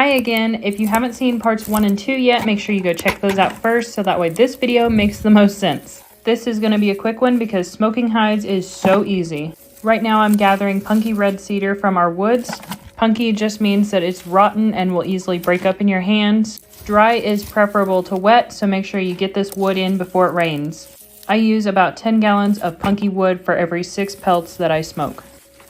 Hi again. If you haven't seen parts 1 and 2 yet, make sure you go check those out first so that way this video makes the most sense. This is going to be a quick one because smoking hides is so easy. Right now I'm gathering punky red cedar from our woods. Punky just means that it's rotten and will easily break up in your hands. Dry is preferable to wet, so make sure you get this wood in before it rains. I use about 10 gallons of punky wood for every 6 pelts that I smoke.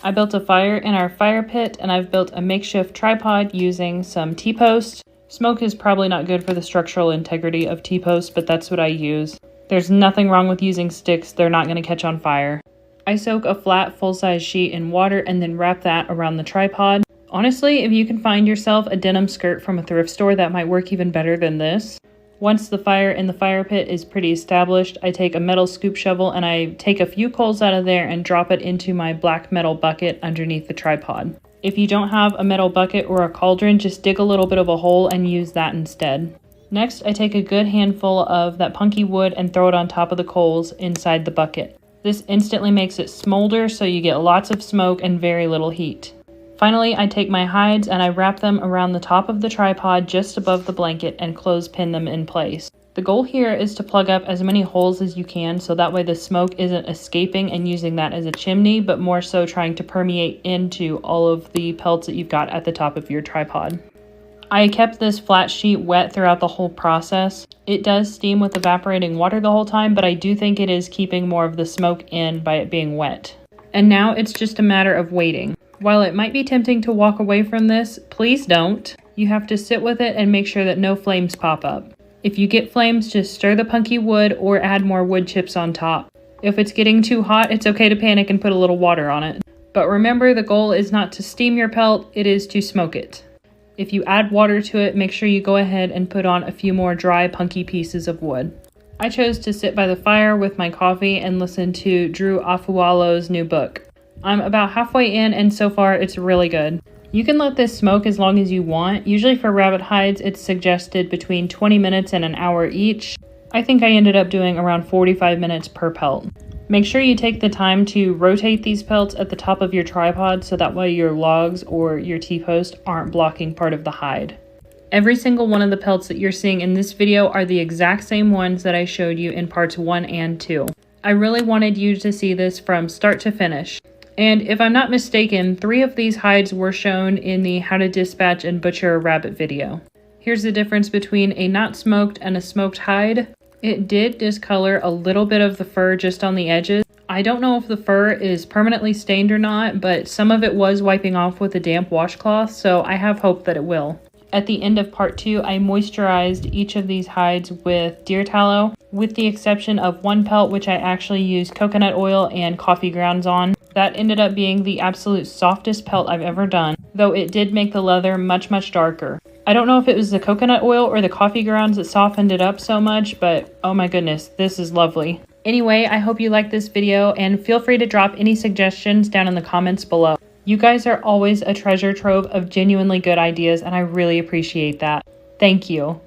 I built a fire in our fire pit, and I've built a makeshift tripod using some T-posts. Smoke is probably not good for the structural integrity of T-posts, but that's what I use. There's nothing wrong with using sticks, they're not going to catch on fire. I soak a flat full-size sheet in water and then wrap that around the tripod. Honestly, if you can find yourself a denim skirt from a thrift store, that might work even better than this. Once the fire in the fire pit is pretty established, I take a metal scoop shovel and I take a few coals out of there and drop it into my black metal bucket underneath the tripod. If you don't have a metal bucket or a cauldron, just dig a little bit of a hole and use that instead. Next, I take a good handful of that punky wood and throw it on top of the coals inside the bucket. This instantly makes it smolder, so you get lots of smoke and very little heat. Finally, I take my hides and I wrap them around the top of the tripod just above the blanket and clothespin them in place. The goal here is to plug up as many holes as you can so that way the smoke isn't escaping and using that as a chimney, but more so trying to permeate into all of the pelts that you've got at the top of your tripod. I kept this flat sheet wet throughout the whole process. It does steam with evaporating water the whole time, but I do think it is keeping more of the smoke in by it being wet. And now it's just a matter of waiting. While it might be tempting to walk away from this, please don't. You have to sit with it and make sure that no flames pop up. If you get flames, just stir the punky wood or add more wood chips on top. If it's getting too hot, it's okay to panic and put a little water on it. But remember, the goal is not to steam your pelt, it is to smoke it. If you add water to it, make sure you go ahead and put on a few more dry punky pieces of wood. I chose to sit by the fire with my coffee and listen to Drew Afualo's new book. I'm about halfway in and so far it's really good. You can let this smoke as long as you want. Usually for rabbit hides it's suggested between 20 minutes and an hour each. I think I ended up doing around 45 minutes per pelt. Make sure you take the time to rotate these pelts at the top of your tripod so that way your logs or your T-post aren't blocking part of the hide. Every single one of the pelts that you're seeing in this video are the exact same ones that I showed you in parts 1 and 2. I really wanted you to see this from start to finish. And if I'm not mistaken, 3 of these hides were shown in the How to Dispatch and Butcher a Rabbit video. Here's the difference between a not smoked and a smoked hide. It did discolor a little bit of the fur just on the edges. I don't know if the fur is permanently stained or not, but some of it was wiping off with a damp washcloth, so I have hope that it will. At the end of part 2, I moisturized each of these hides with deer tallow, with the exception of one pelt which I actually used coconut oil and coffee grounds on. That ended up being the absolute softest pelt I've ever done, though it did make the leather much darker. I don't know if it was the coconut oil or the coffee grounds that softened it up so much, but oh my goodness, this is lovely. Anyway, I hope you liked this video and feel free to drop any suggestions down in the comments below. You guys are always a treasure trove of genuinely good ideas and I really appreciate that. Thank you.